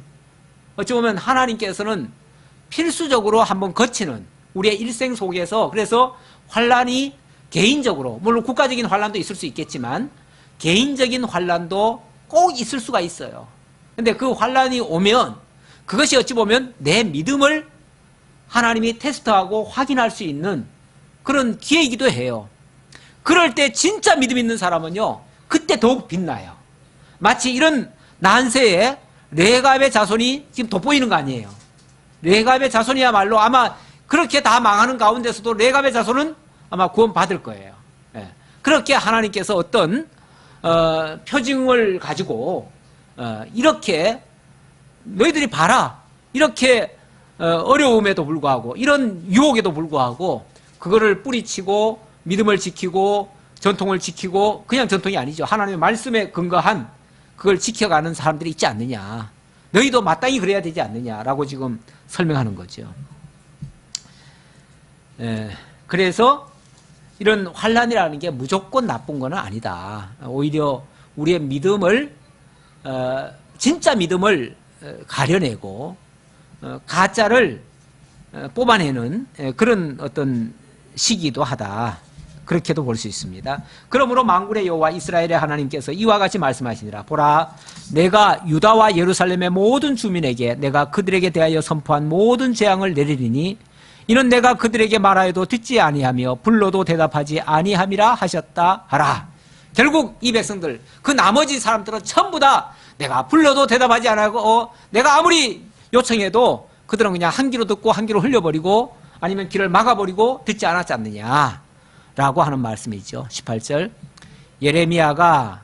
어찌 보면 하나님께서는 필수적으로 한번 거치는 우리의 일생 속에서 그래서 환란이 개인적으로 물론 국가적인 환란도 있을 수 있겠지만 개인적인 환란도 꼭 있을 수가 있어요. 근데 그 환란이 오면 그것이 어찌 보면 내 믿음을 하나님이 테스트하고 확인할 수 있는 그런 기회이기도 해요. 그럴 때 진짜 믿음 있는 사람은요 그때 더욱 빛나요. 마치 이런 난세에 레갑의 자손이 지금 돋보이는 거 아니에요. 레갑의 자손이야말로 아마 그렇게 다 망하는 가운데서도 레갑의 자손은 아마 구원받을 거예요. 그렇게 하나님께서 어떤 표징을 가지고 이렇게 너희들이 봐라 이렇게 어려움에도 불구하고 이런 유혹에도 불구하고 그거를 뿌리치고 믿음을 지키고 전통을 지키고 그냥 전통이 아니죠. 하나님의 말씀에 근거한 그걸 지켜가는 사람들이 있지 않느냐. 너희도 마땅히 그래야 되지 않느냐라고 지금 설명하는 거죠. 그래서 이런 환란이라는 게 무조건 나쁜 건 아니다. 오히려 우리의 믿음을 진짜 믿음을 가려내고 가짜를 뽑아내는 그런 어떤 시기도 하다. 그렇게도 볼 수 있습니다. 그러므로 만군의 여호와 이스라엘의 하나님께서 이와 같이 말씀하시니라. 보라, 내가 유다와 예루살렘의 모든 주민에게 내가 그들에게 대하여 선포한 모든 재앙을 내리리니 이는 내가 그들에게 말하여도 듣지 아니하며 불러도 대답하지 아니함이라 하셨다 하라. 결국 이 백성들 그 나머지 사람들은 전부 다 내가 불러도 대답하지 않고 내가 아무리 요청해도 그들은 그냥 한 귀로 듣고 한 귀로 흘려버리고 아니면 귀를 막아버리고 듣지 않았지 않느냐 라고 하는 말씀이죠. 18절 예레미야가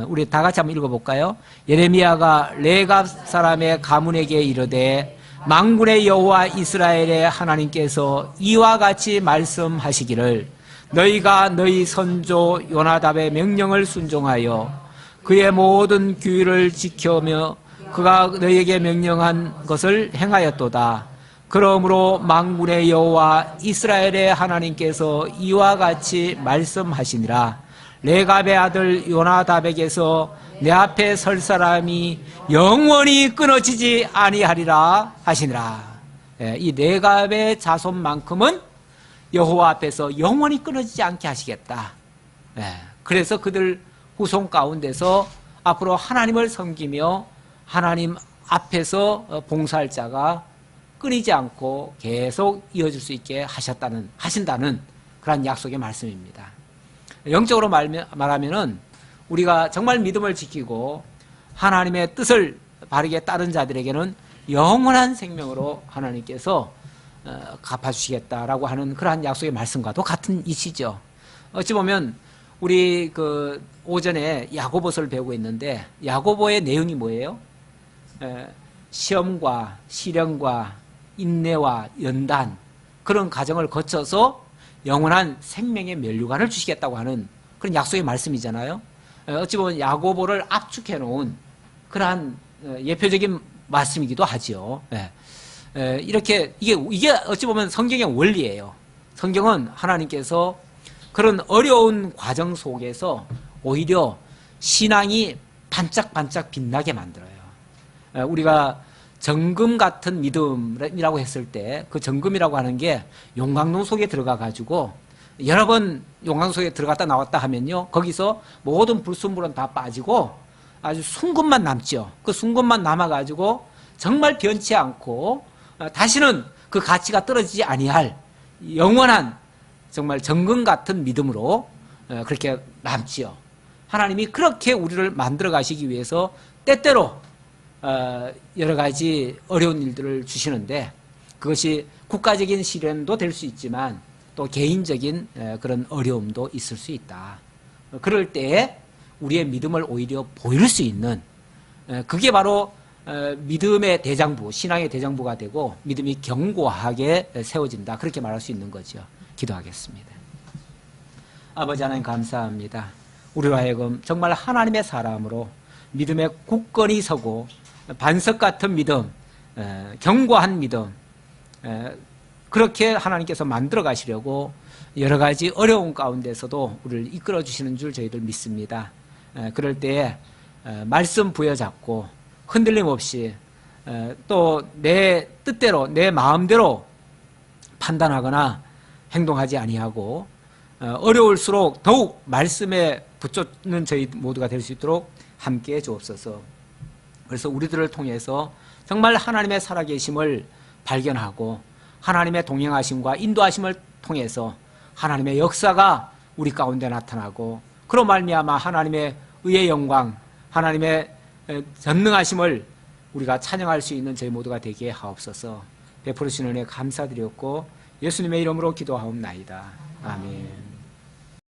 우리 다 같이 한번 읽어볼까요? 예레미야가 레갑 사람의 가문에게 이르되 만군의 여호와 이스라엘의 하나님께서 이와 같이 말씀하시기를 너희가 너희 선조 요나답의 명령을 순종하여 그의 모든 규율을 지켜며 그가 너희에게 명령한 것을 행하였도다. 그러므로 만군의 여호와 이스라엘의 하나님께서 이와 같이 말씀하시니라. 레갑의 아들 요나답에게서 내 앞에 설 사람이 영원히 끊어지지 아니하리라 하시니라. 이 레갑의 자손만큼은 여호와 앞에서 영원히 끊어지지 않게 하시겠다. 그래서 그들 후손 가운데서 앞으로 하나님을 섬기며 하나님 앞에서 봉사할 자가 끊이지 않고 계속 이어질 수 있게 하신다는 그런 약속의 말씀입니다. 영적으로 말하면은 우리가 정말 믿음을 지키고 하나님의 뜻을 바르게 따른 자들에게는 영원한 생명으로 하나님께서 갚아주시겠다라고 하는 그러한 약속의 말씀과도 같은 이치죠. 어찌 보면 우리 그 오전에 야고보서를 배우고 있는데 야고보의 내용이 뭐예요? 시험과 시련과 인내와 연단 그런 과정을 거쳐서 영원한 생명의 면류관을 주시겠다고 하는 그런 약속의 말씀이잖아요. 어찌 보면 야고보를 압축해 놓은 그러한 예표적인 말씀이기도 하죠. 이렇게 이게 어찌 보면 성경의 원리예요. 성경은 하나님께서 그런 어려운 과정 속에서 오히려 신앙이 반짝반짝 빛나게 만들어요. 우리가 정금 같은 믿음이라고 했을 때 그 정금이라고 하는 게 용광로 속에 들어가 가지고 여러 번 용광로 속에 들어갔다 나왔다 하면요, 거기서 모든 불순물은 다 빠지고 아주 순금만 남죠. 그 순금만 남아 가지고 정말 변치 않고 다시는 그 가치가 떨어지지 아니할 영원한 정말 정금 같은 믿음으로 그렇게 남지요. 하나님이 그렇게 우리를 만들어 가시기 위해서 때때로 여러 가지 어려운 일들을 주시는데, 그것이 국가적인 시련도 될 수 있지만 또 개인적인 그런 어려움도 있을 수 있다. 그럴 때에 우리의 믿음을 오히려 보일 수 있는, 그게 바로 믿음의 대장부, 신앙의 대장부가 되고 믿음이 견고하게 세워진다, 그렇게 말할 수 있는 거죠. 기도하겠습니다. 아버지 하나님, 감사합니다. 우리로 하여금 정말 하나님의 사람으로 믿음에 굳건히 서고 반석 같은 믿음, 견고한 믿음, 그렇게 하나님께서 만들어 가시려고 여러 가지 어려운 가운데서도 우리를 이끌어 주시는 줄 저희들 믿습니다. 그럴 때에 말씀 부여잡고 흔들림 없이 또 내 뜻대로 내 마음대로 판단하거나 행동하지 아니하고 어려울수록 더욱 말씀에 붙잡는 저희 모두가 될 수 있도록 함께해 주옵소서. 그래서 우리들을 통해서 정말 하나님의 살아계심을 발견하고 하나님의 동행하심과 인도하심을 통해서 하나님의 역사가 우리 가운데 나타나고, 그로 말미암아 하나님의 의의 영광, 하나님의 전능하심을 우리가 찬양할 수 있는 저희 모두가 되게 하옵소서. 베풀으신 은혜 감사드렸고 예수님의 이름으로 기도하옵나이다. 아멘.